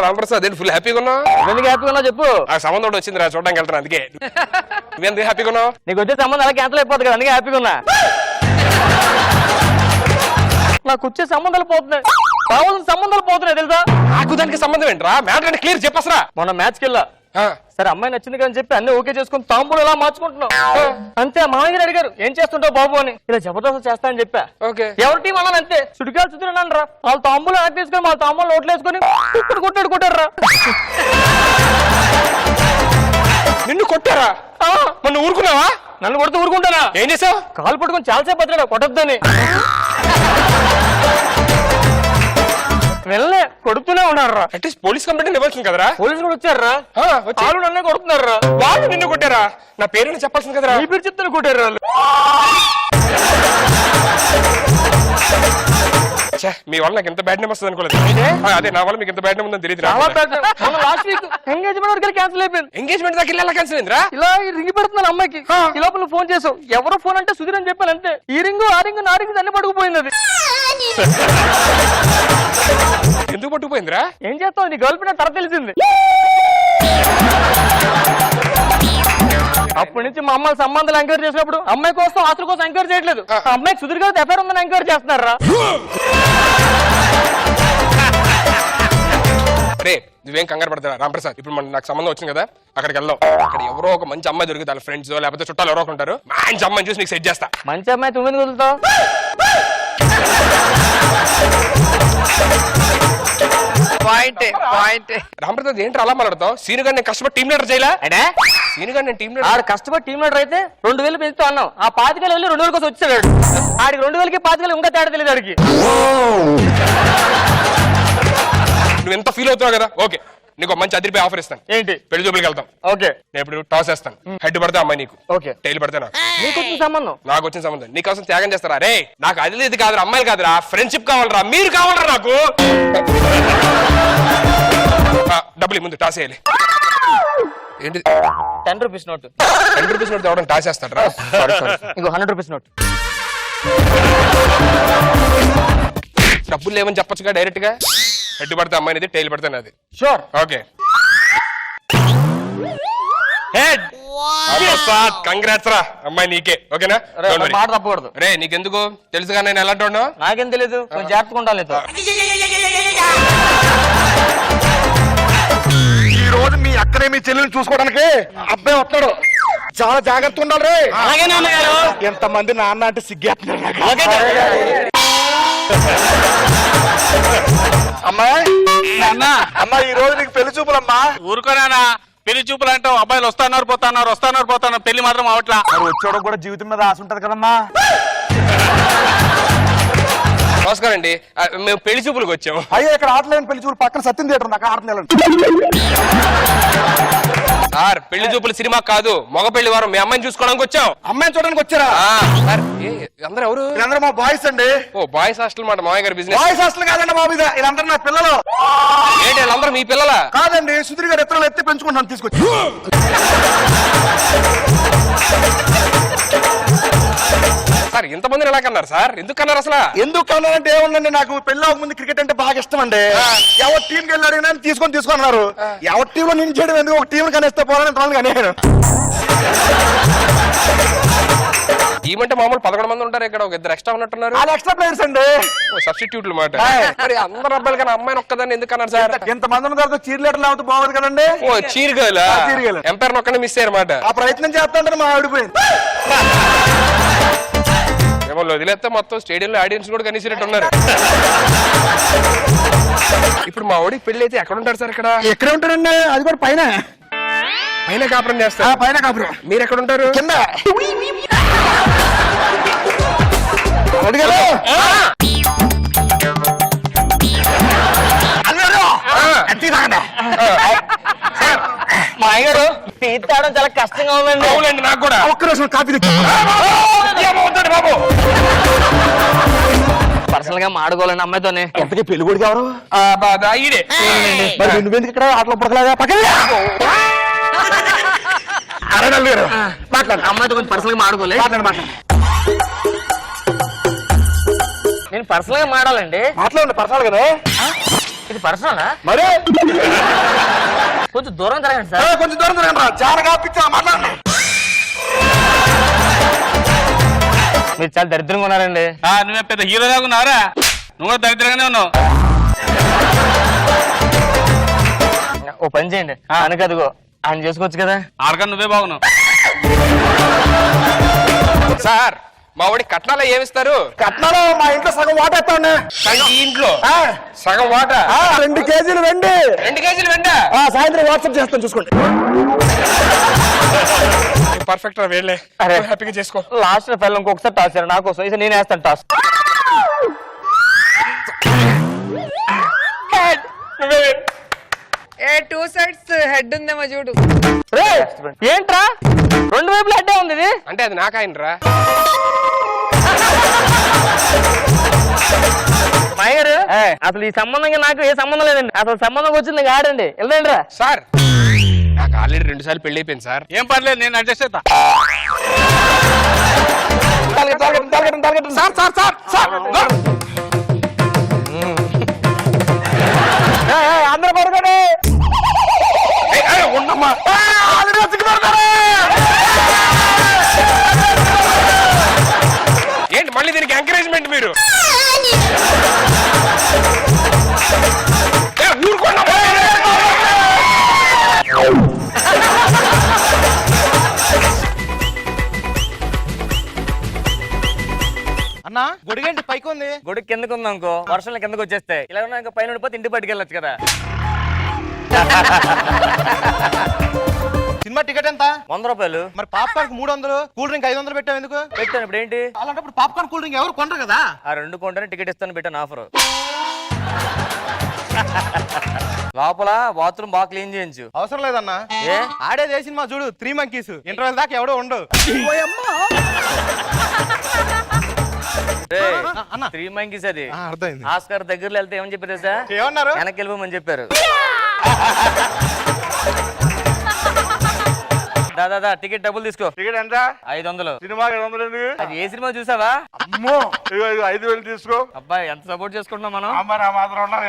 Ramprasad full హ్యాపీగా ఉన్నావు? ఎందుకు హ్యాపీగా ఉన్నావు చెప్పు. ఆ సంబంధం ఒకటి వచ్చింది రా, చూడడానికి వెళ్తాను. అందుకే నువ్వెందుకు హ్యాపీగా ఉన్నావు? నీకు వచ్చే సంబంధం అలా క్యాన్సిల్ అయిపోతుంది కదా, అందుకే హ్యాపీగా ఉన్నా. నాకు వచ్చే సంబంధాలు పోతున్నాయి, కావాల్సిన సంబంధాలు పోతున్నాయి తెలుసా. నాకు దానికి సంబంధం ఏంట్రా? మ్యాటర్ అంటే క్లియర్ చెప్పసరా. మొన్న మ్యాచ్కి వెళ్ళా, సరే అమ్మాయి నచ్చింది కానీ చెప్పి అన్ని ఓకే చేసుకుని తాంబూలు ఎలా మార్చుకుంటున్నావు అంతే. మామయ్య గారు అడిగారు ఏం చేస్తుంటావు బాబు అని. ఇలా జబర్దస్త్ చేస్తా అని చెప్పా. ఎవరి టీం అన్నాను అంతే, సుడికాలు చుట్టూ రా. వాళ్ళ తాంబూలు యాక్ట్ చేసుకుని వాళ్ళ తాంబూలు నోట్లు వేసుకుని కొట్టాడు రా. నిన్ను కొట్టారా? మొన్న ఊరుకున్నావా? నన్ను కొడితే ఊరుకుంటానా? ఏం చేసావు? కాలు పట్టుకుని చాలాసేపు బతిరాడు కొట్టద్దని. వెళ్ళే కొడుతూనే ఉన్నారా. అట్లీస్ట్ పోలీస్ కంప్లైంట్ ఇవ్వాల్సింది కదరా. పోలీసులు కూడా వచ్చారా? వాళ్ళు నన్నే కొడుతున్నారా. వాళ్ళు నిన్ను కొట్టారా? నా పేరుని చెప్పాల్సింది కదరా. నీ పేరు చెప్తాను కొట్టారు వాళ్ళు. మీ వల్ల నాకు ఎంత బ్యాడ్ నేమ్ వస్తుంది అనుకోలేదు. అదే నా వల్ల మీకు ఎంత బ్యాడ్ నేమ్ ఉందని తెలియదు. లాస్ట్ వీక్ ఎంగేజ్మెంట్ వరకు క్యాన్సిల్ అయిపోయింది. ఎంగేజ్మెంట్ దాకా ఇలా క్యాన్సిల్ అయిందిరా? ఇలా రింగ్ పెడుతున్నాను అమ్మాయికి. ఈ లోపల ఫోన్ చేసావు. ఎవరో ఫోన్ అంటే సుధీర్ అని చెప్పాను అంతే. ఈ రింగు ఆ రింగు నా రింగు అన్ని పట్టుకుపోయింది. అది ఎందుకు పట్టుకుపోయిందిరా? ఏం చేస్తావు, నీ గర్ల్ ఫ్రెండ్ తర్వాత తెలిసింది. అప్పటి నుంచి మా అమ్మాయి సంబంధాలు ఎంక్వైరీ చేసినప్పుడు అమ్మాయి కోసం ఆస్తుల కోసం ఎంక్వైరీ చేయట్లేదు. అమ్మాయికి సుధీర్ గారు ఎఫ్ఐఆర్ ఉందని ఎంక్వైరీ చేస్తున్నారా. రే నువ్వేం కంగారు పడతారా రామప్రసాద్. ఇప్పుడు నాకు సంబంధం వచ్చింది కదా, అక్కడికి వెళ్దాం. అక్కడ ఎవరో ఒక మంచి అమ్మాయి దొరుకుతారు, ఫ్రెండ్స్ లేకపోతే చుట్టాలు ఎవరో ఉంటారు. మంచి అమ్మాయిని చూసి నీకు సెట్ చేస్తా. మంచి అమ్మాయి నువ్వు ఎందుకు వదులుతావు? రామప్రసాద్ ఏంటి అలా మాట్లాడతావు? సీను గారు నేను కష్టపడి టీమ్ లీడర్ చేయలే. సీను గారు నేను టీమ్ లీడర్ కష్టపడి టీమ్ లీడర్ అయితే 2000 పెంచుతూ అన్నావు. ఆ 5000 వెళ్ళి 2000 కోసం వచ్చాడు. ఆడికి 2000కి 5000 ఇంకా తేడా తెలియదు ఆడికి. నువ్వు ఎంత ఫీల్ అవుతావు కదా. ఓకే నీకు మంచి అదిరిపోయి ఆఫర్ ఇస్తాను. ఏంటి? పెళ్లి చూపులకు వెళ్తాం. ఓకే నేను ఇప్పుడు టాస్ వేస్తాను. హెడ్ పడితే అమ్మాయి నీకు, ఓకే టైల్ పడితే నాకు. నీకు వచ్చిన సంబంధం నాకు వచ్చిన సంబంధం నీకోసం త్యాగం చేస్తారా? రే నాకు అది ఇది కాదురా, అమ్మాయిలు కాదురా, ఫ్రెండ్షిప్ కావాలరా, మీరు కావాలరా నాకు. డబ్బులు ముందు టాస్ వేయాలి. ఏంటి 10 రూపీస్ నోట్? 10 రూపీస్ నోట్ తేవడం టాస్ వేస్తాడరా? ఇంకో 100 రూపీస్ నోట్. డబ్బులు లేవని చెప్పొచ్చుగా డైరెక్ట్ గా. హెడ్ పడితే అమ్మాయినిది, టైల్ పడితే నాది. షూర్. Okay head. కంగ్రాట్స్ రా, అమ్మాయి నీకే. ఓకేనా? మాట తప్పకూడదు. రే నీకెందుకు తెలుసుగా నేను ఎలాంటి ఉన్నా? నాకేం తెలియదు, కొంచెం జాగ్రత్తగా ఉండాలి. ఈ రోజు మీ అక్కనే మీ చెల్లెని చూసుకోవడానికి అబ్బాయి వస్తాడు, చాలా జాగ్రత్త ఉండాలి రే. అలాగే నాన్నగారు. ఎంతమంది నాన్న అంటే సిగ్గేస్తున్నారు. అమ్మాయి అమ్మాయి ఈ రోజు నీకు పెళ్లి చూపులమ్మా. ఊరుకోనా పెళ్లి చూపులు అంటావు? అబ్బాయిలు వస్తున్నారు పోతున్నారు, పెళ్లి మాత్రం అవట్లా. వచ్చాడు కూడా జీవితం మీద ఆశ ఉంటది కదమ్మా. నమస్కారం అండి, మేము పెళ్లి చూపులకు వచ్చాము. అయ్యో ఇక్కడ ఆటలేని పెళ్లి చూపులు పక్కన సత్యం థియేటర్ నాకు ఆటలేను. సార్ పెళ్లి చూపులు సినిమా కాదు, మగ పెళ్లి వారం. మీ అమ్మాయిని చూసుకోవడానికి వచ్చాం. అమ్మాయిని చూడడానికి వచ్చారా? అందరూ ఎవరు? వీళ్ళందరూ మా బాయ్స్ అండి. ఓ బాయ్స్ హాస్టల్ మాట. మామయ్య గారి బిజినెస్. బాయ్స్ హాస్టల్ కాదండి బాబు, వీళ్ళందరూ నా పిల్లలు. ఏంటి వీళ్ళందరూ మీ పిల్లలా? కాదండి, సుధీర్ గారు ఎత్తులు ఎత్తి పెంచుకుంటాను తీసుకొచ్చి. సార్ ఇంతమందిని ఎలా కన్నారు సార్? ఎందుకు కన్నారు అసలు? ఎందుకు కన్నారంటే ఏముందండి, నాకు పెళ్లి ముందు క్రికెట్ అంటే బాగా ఇష్టం అండి. ఎవరి టీంకి వెళ్ళాడు తీసుకున్నారు. ఎవరి టీంలో నేను చేయడం ఎందుకు, ఒక టీం కనేస్తే పోవాలని కనేయాను. ఏమంటే మామూలు 11 మంది ఉంటారు, ఇక్కడ ఒక 2 ఎక్స్ట్రా ఉన్నట్టున్నారు. వాళ్ళు ఎక్స్ట్రా ప్లేయర్స్ అండి, సబ్స్టిట్యూట్లు మాట. మరి అందరు అబ్బాయిలు కానీ అమ్మాయిని ఒక్కదాన్ని ఎందుకు అన్నారు సార్? ఇంతమంది ఉన్న తర్వాత చీర్ లీటర్లు అవుతూ బాగుంది కదండి. ఓ చీర్ గర్ల్ ఎంపైర్ ఒక్కనే మిస్ అయ్యారన్నమాట. ఆ ప్రయత్నం చేస్తాంటే మా ఆడిపోయింది. ఏమో వదిలేస్తే మొత్తం స్టేడియంలో ఆడియన్స్ కూడా కనిసినట్టు ఉన్నారు. ఇప్పుడు మా ఓడికి పెళ్లి అయితే ఎక్కడ ఉంటారు సార్? ఇక్కడ ఎక్కడ ఉంటారండి? అది కూడా పైన కాపురం చేస్తారు. పైన కాపురం. మీరు ఎక్కడ ఉంటారు? కింద. మా అయ్యారు టీ తాగడం చాలా కష్టంగా ఉందండి. అవునండి నాకు కూడా. ఒక్క రోజు కాఫీ బాబు. పర్సనల్ గా మాడుకోవాలండి అమ్మాయితోనే. ఎంతకీ పెళ్లి కొడుకు ఎవరు? ఈడే. మరి నువ్వెందుకు ఇక్కడ ఆటలో పడకలేదా? పక్కన మాట్లాడు. అమ్మాయితో కొంచెం పర్సనల్ గా మాడుకోలే. నేను పర్సనల్ గా మాడాలండి. మాట్లాడండి పర్సనల్ గానే. ఇది పర్సనలా? మరి కొంచెం దూరం జరగండి ఏ, సార్. కొంచెం దూరం తిరగండి రా. జానగా పిచ్చా మాట్లాడండి. మీరు చాలా దరిద్రంగా ఉన్నారండి. నువ్వే పెద్ద హీరోగా ఉన్నారా? నువ్వు దరిద్రంగానే ఉన్నావు. ఓ పని చేయండి, అనకదిగో ఆయన చేసుకోవచ్చు కదా. ఆడకన్నా నువ్వే బాగున్నావు. సార్ మా వాడికి కట్నాలు ఏమిస్తారు? కట్నాలు మా ఇంట్లో సగం వాట ఎత్తాండి. ఈ ఇంట్లో సగం వాట 2 కేజీలు వెండి. 2 కేజీలు వెంట. సాయంత్రం వాట్సాప్ చేస్తాను చూసుకోండి. పర్ఫెక్ట్ రా వేళ్ళే. అరే. హ్యాపీగా చేసుకో. లాస్ట్ పిల్లలు ఇంకొకసారి టాస్ చేయాలి నా కోసం. నేను వేస్తాను టాస్. ఏ 2 sides హెడ్ ఉందేమో చూడు. ఏంట్రా 2 వైపులు అడ్డే ఉంది ఇది? అంటే అది నాకాయన రా. మాయగారు అసలు ఈ సంబంధంగా నాకు ఏ సంబంధం లేదండి. అసలు సంబంధం వచ్చింది ఆడండి వెళ్ళండి రా. సార్ నాకు ఆల్రెడీ 2 సార్లు పెళ్లి అయిపోయింది సార్. ఏం పర్లేదు, నేను అడ్జస్ట్ అవుతా. సార్ సార్ సార్ సార్ అందరూ పడుకోండి. ఉండమ్మా. ఏంటి మళ్ళీ దీనికి ఎంకరేజ్మెంట్ మీరు? ఊరుకోండి. అన్నా గొడిగంటి పైకి ఉంది. గొడుగు కిందకు ఉంది అనుకో, వర్షంలో కిందకు వచ్చేస్తాయి. ఇలా ఉన్నా ఇంకా పైన ఉండిపోతే ఇంటికి పట్టుకెళ్ళచ్చు కదా. సినిమా టికెట్ ఎంత? 100 రూపాయలు. మరి పాప్కార్న్ 300, కూల్ డ్రింక్ 500 పెట్టావు ఎందుకు? పెట్టాను. ఇప్పుడు ఏంటి? అలాంటప్పుడు పాప్కార్న్ కూల్ డ్రింక్ ఎవరు కొనరు కదా. ఆ 2 కొంటనే టికెట్ ఇస్తాను పెట్టాను ఆఫర్. లోపల బాత్రూమ్ బాగా క్లీన్ చేయించు. అవసరం లేదన్నా. ఏ ఆడేది ఏ సినిమా చూడు, 3 మంకీస్. ఇంటర్వెల్ దాకా ఎవడో ఉండు. అన్న 3 మంకీస్ అది. అర్థమైంది. ఆస్కార్ దగ్గరలో వెళ్తే ఏమని చెప్పారు తెలుసా? ఏమన్నారు? వెనక్కి వెళ్ళిపోమని చెప్పారు. దాదా టికెట్ డబ్బులు తీసుకో. టికెట్ ఎంత? 500. సినిమా 500 ఎందుకు? అది ఏ సినిమా చూసావా? అమ్మో 5,000 తీసుకో. అబ్బాయి ఎంత సపోర్ట్ చేసుకుంటున్నాం మనం. మరి ఆ మాత్రం ఉండాలి.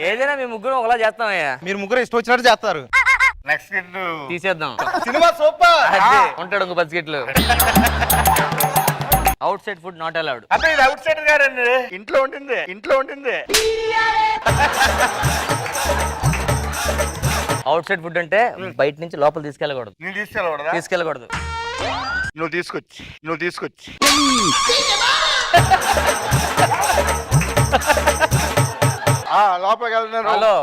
ఏదైనా మీ ముగ్గురు ఒకలా చేస్తామయ్యా. మీరు ముగ్గురు ఇష్టం వచ్చినట్టు చేస్తారు. నెక్స్ట్ తీసేద్దాం. Cinema super. అదే ఉంటాడు ఇంకో 10 టికెట్లు. Out side food not allowed. అంటే ఇది అవుట్ సైడ్ గారండి. ఇంట్లో ఉంటుంది. అవుట్ సైడ్ ఫుడ్ అంటే బయట నుంచి లోపల తీసుకెళ్ళకూడదు. నేను తీసుకెళ్ళకూడదా? తీసుకెళ్ళకూడదు. నువ్వు తీసుకొచ్చి లోపలికి వెళ్తున్నారు. హలో.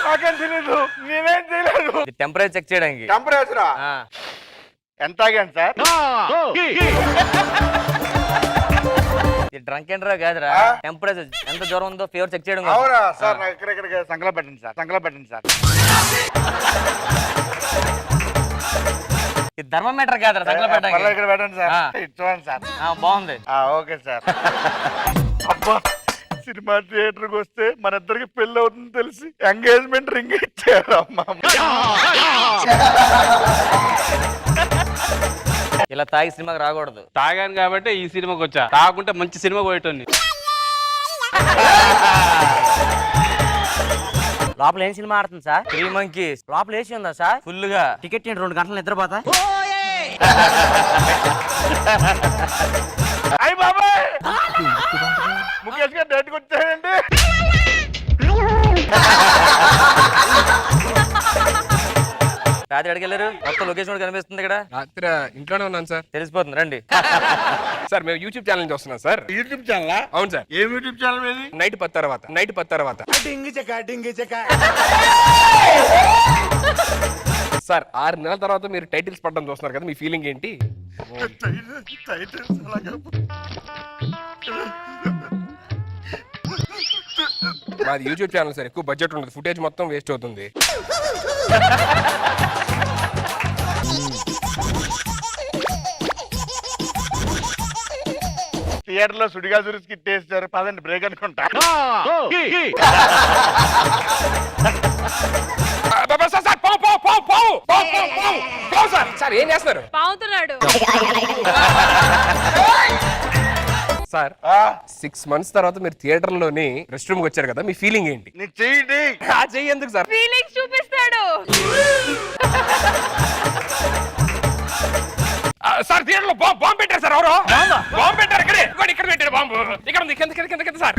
నాకేం తెలీదు, నేనేం తెలియదు. టెంపరేచర్ చెక్ చేయడానికి. టెంపరేచరా ఎంత ఆగాను సార్? డ్రంక్ అండ్ డ్రైవ్ కాదురా, టెంపరేచర్ ఎంత జ్వరం ఉందో ఫీవర్ చెక్ చేయడం. అవునా సార్? నాకు ఇక్కడ సంకలం పెట్టండి సార్. ఇది థర్మోమీటర్ కాదురా సంకలం పెట్టడానికి. ఇక్కడ పెట్టండి సార్. చూడండి సార్. బాగుంది. Okay sir. అబ్బా సినిమా థియేటర్కి వస్తే మన ఇద్దరికి పెళ్లి అవుతుంది తెలిసి ఎంగేజ్మెంట్ రింగ్ ఇచ్చారు అమ్మా. ఇలా తాగి సినిమాకి రాకూడదు. తాగాను కాబట్టి ఈ సినిమాకి వచ్చా. తాగుంటే మంచి సినిమా పోయేటోని. లోపల ఏం సినిమా ఆడుతుంది సార్? 3 మంకీస్. లోపల ఏసీ ఉందా సార్? ఫుల్ గా. టికెట్ 2 గంటలు నిద్రపోతా. అయ్య బాబాయ్ ముఖేష్ గారు డేట్కి వచ్చాడండి. రాత్రి ఎక్కడికి వెళ్ళారు? మొత్తం లొకేషన్ కూడా కనిపిస్తుంది ఇక్కడ. రాత్రి ఇంట్లోనే ఉన్నాను సార్. తెలిసిపోతుంది రండి. సార్ మేము యూట్యూబ్ ఛానల్ నుంచి వస్తున్నాం సార్. YouTube channel? అవును సార్. ఏం యూట్యూబ్ ఛానల్ ఇది? నైట్ 10 తర్వాత సార్ 6 నెలల తర్వాత మీరు టైటిల్స్ పడడం చూస్తున్నారు కదా, మీ ఫీలింగ్ ఏంటి? మాది యూట్యూబ్ ఛానల్ సార్, ఎక్కువ బడ్జెట్ ఉండదు, ఫుటేజ్ మొత్తం వేస్ట్ అవుతుంది. థియేటర్ లో సుడిగా సురేష్ కిట్ వేస్తారు. పదండి బ్రేక్ అనుకుంటా. సార్ ఏం చేస్తున్నారు? పావుతున్నాడు. సార్ 6 months తర్వాత మీరు థియేటర్ లోని రెస్ట్ రూమ్ వచ్చారు కదా మీ ఫీలింగ్ ఏంటి? నీ చెయ్యి ఆ చెయ్యి ఎందుకు సార్? ఫీలింగ్స్ చూపిస్తాడు. సార్ థియేటర్ లో బాంబు పెట్టారు సార్. ఎవరో బాంబు పెట్టారు. ఇక్కడ పెట్టారు బాంబు. ఇక్కడ ఉంది కింద sir.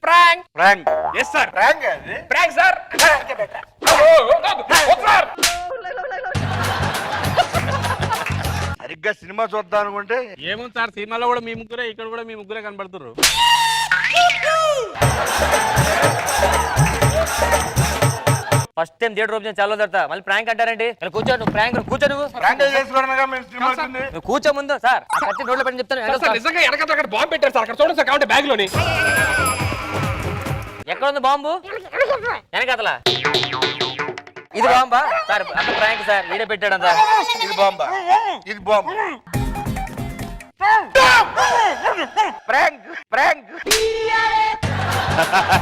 Prank prank yes sir. Prank అది ప్రాంక్ సార్. సరిగ్గా సినిమా చూద్దాం అనుకుంటే ఏముంది సార్ సినిమాలో కూడా మీ ముగ్గురే, ఇక్కడ కూడా మీ ముగ్గురే కనబడుతున్నారు. ఫస్ట్ టైం థియేటర్ ఓపెన్ చాలా తర్వాత మళ్ళీ ప్రాంక్ అంటారండి. కూర్చో నువ్వు ప్రాంక్ కూర్చో నువ్వు ప్రాంక్ చేసుకోవడానికి మేము సినిమా వచ్చింది. నువ్వు కూర్చో ముందు సార్ ఆ కత్తి నోట్లో పెట్టి చెప్తాను. సార్ నిజంగా వెనకాల అక్కడ బాంబు పెట్టారు సార్. అక్కడ చూడండి సార్ కావంటే బ్యాగ్ లోని. ఎక్కడ ఉంది బాంబు? వెనకతలా ఇది బాంబా సార్? అంత ప్రాంక్ సార్ వీడే పెట్టాడంతా. ఇది బాంబా? ఇది బాంబు. Prank prank